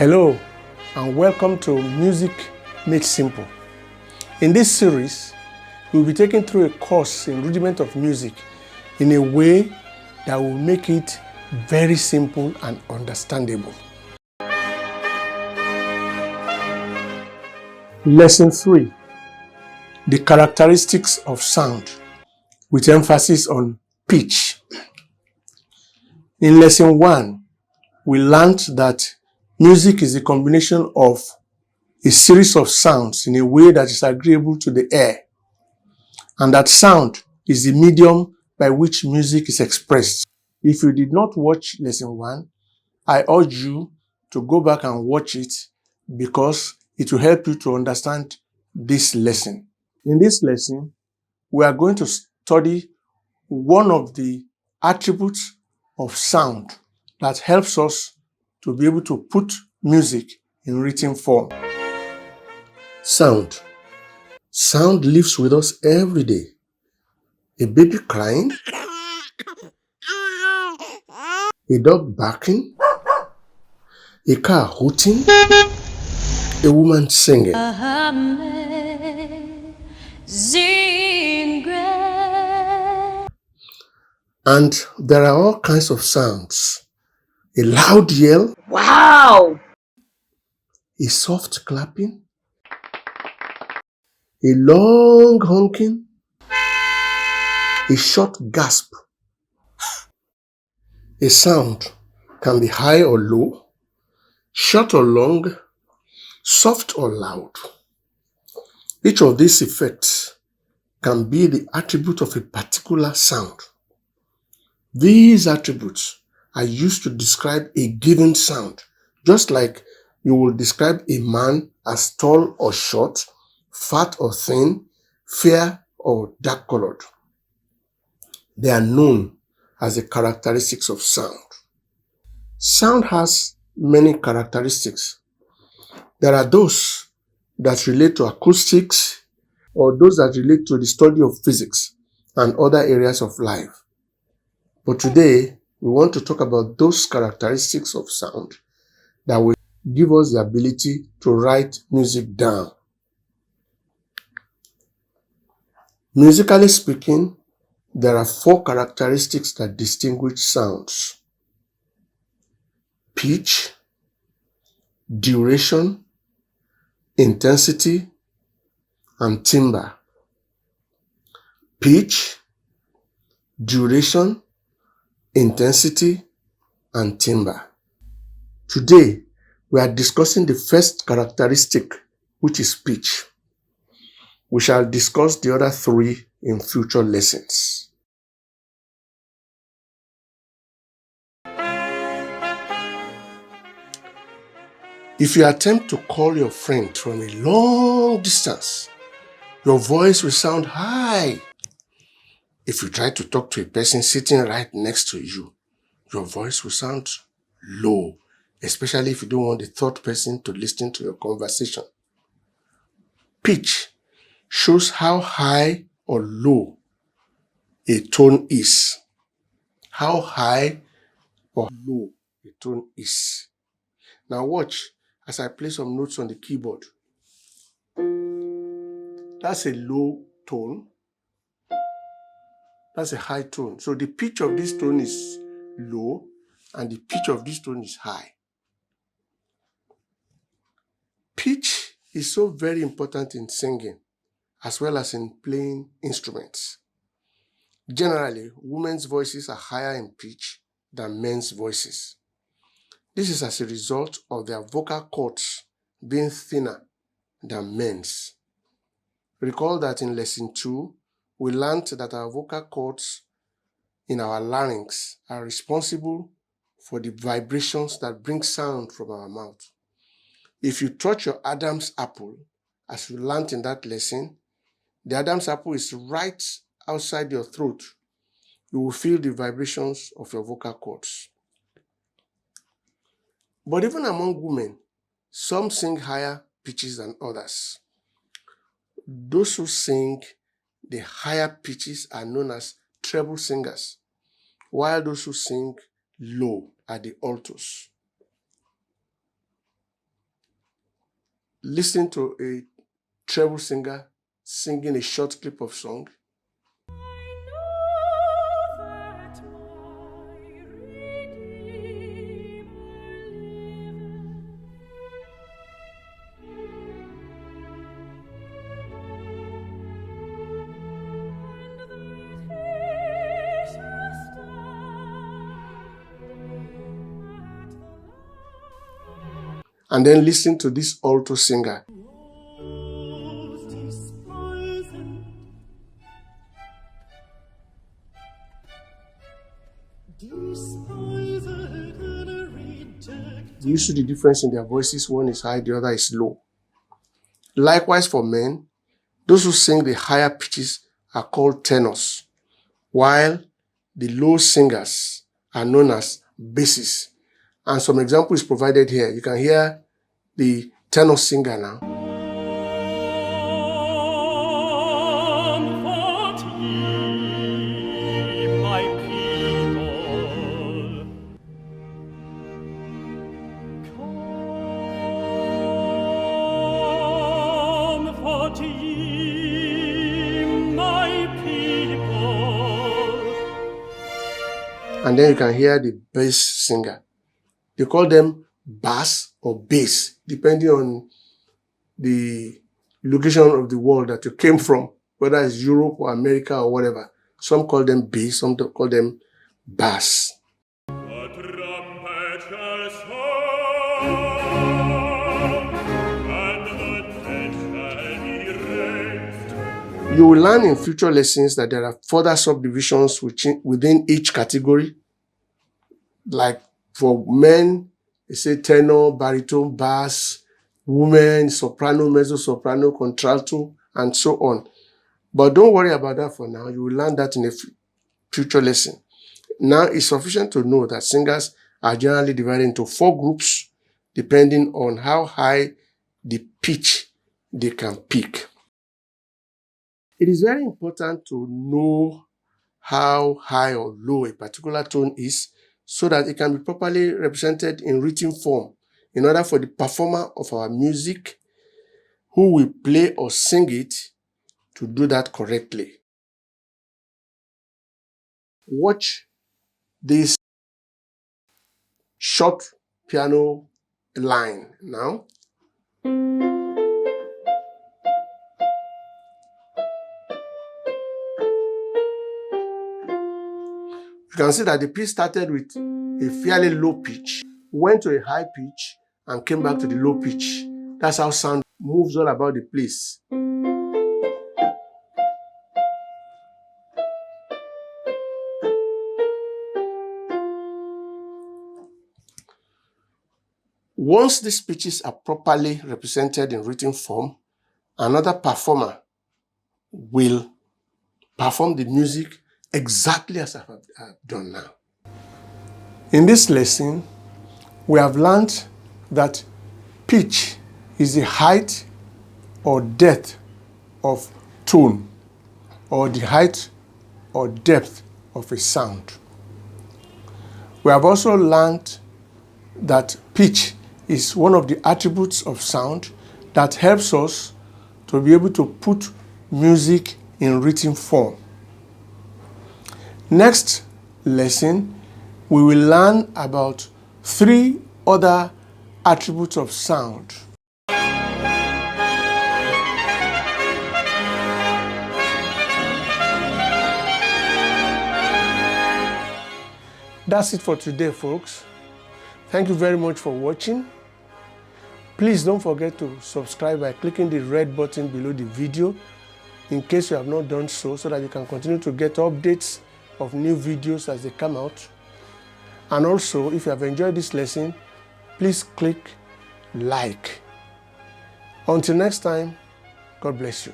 Hello and welcome to Music Made Simple. In this series, we'll be taking through a course in rudiment of music in a way that will make it very simple and understandable. Lesson 3. The characteristics of sound, with emphasis on pitch. In lesson 1, we learned that music is a combination of a series of sounds in a way that is agreeable to the ear, and that sound is the medium by which music is expressed. If you did not watch lesson 1, I urge you to go back and watch it because it will help you to understand this lesson. In this lesson, we are going to study one of the attributes of sound that helps us to be able to put music in written form. Sound. Sound lives with us every day. A baby crying, a dog barking, a car hooting, a woman singing. And there are all kinds of sounds. A loud yell. Wow! A soft clapping. A long honking. A short gasp. A sound can be high or low, short or long, soft or loud. Each of these effects can be the attribute of a particular sound. These attributes are used to describe a given sound, just like you will describe a man as tall or short, fat or thin, fair or dark colored. They are known as the characteristics of sound. Sound has many characteristics. There are those that relate to acoustics or those that relate to the study of physics and other areas of life. But today, we want to talk about those characteristics of sound that will give us the ability to write music down. Musically speaking, there are 4 characteristics that distinguish sounds: pitch, duration, intensity, and timbre. Pitch, duration, intensity, and timbre. Today, we are discussing the first characteristic, which is pitch. We shall discuss the other 3 in future lessons. If you attempt to call your friend from a long distance, your voice will sound high. If you try to talk to a person sitting right next to you, your voice will sound low, especially if you don't want the third person to listen to your conversation. Pitch shows how high or low a tone is. How high or low a tone is. Now watch as I play some notes on the keyboard. That's a low tone. That's a high tone. So the pitch of this tone is low and the pitch of this tone is high. Pitch is so very important in singing as well as in playing instruments. Generally, women's voices are higher in pitch than men's voices. This is as a result of their vocal cords being thinner than men's. Recall that in lesson 2, we learned that our vocal cords in our larynx are responsible for the vibrations that bring sound from our mouth. If you touch your Adam's apple, as we learned in that lesson, the Adam's apple is right outside your throat. You will feel the vibrations of your vocal cords. But even among women, some sing higher pitches than others. Those who sing the higher pitches are known as treble singers, while those who sing low are the altos. listen to a treble singer singing a short clip of song. And then listen to this alto singer. You see the difference in their voices. One is high, the other is low. Likewise for men, those who sing the higher pitches are called tenors, while the low singers are known as basses. And some example is provided here. You can hear the tenor singer now. And then you can hear the bass singer. They call them bass or bass, depending on the location of the world that you came from, whether it's Europe or America or whatever. Some call them bass, some call them bass. You will learn in future lessons that there are further subdivisions within each category. Like for men, they say tenor, baritone, bass, women, soprano, mezzo-soprano, contralto, and so on. But don't worry about that for now. You will learn that in a future lesson. Now, it's sufficient to know that singers are generally divided into 4 groups depending on how high the pitch they can pick. It is very important to know how high or low a particular tone is so that it can be properly represented in written form in order for the performer of our music who will play or sing it to do that correctly. Watch this short piano line now. You can see that the piece started with a fairly low pitch, went to a high pitch, and came back to the low pitch. That's how sound moves all about the place. Once these pitches are properly represented in written form, another performer will perform the music exactly as I have done now. In this lesson, we have learned that pitch is the height or depth of tone, or the height or depth of a sound. We have also learned that pitch is one of the attributes of sound that helps us to be able to put music in written form. Next lesson, we will learn about 3 other attributes of sound. That's it for today, folks. Thank you very much for watching. Please don't forget to subscribe by clicking the red button below the video in case you have not done so that you can continue to get updates of new videos as they come out. And also, if you have enjoyed this lesson, please click like. Until next time, God bless you.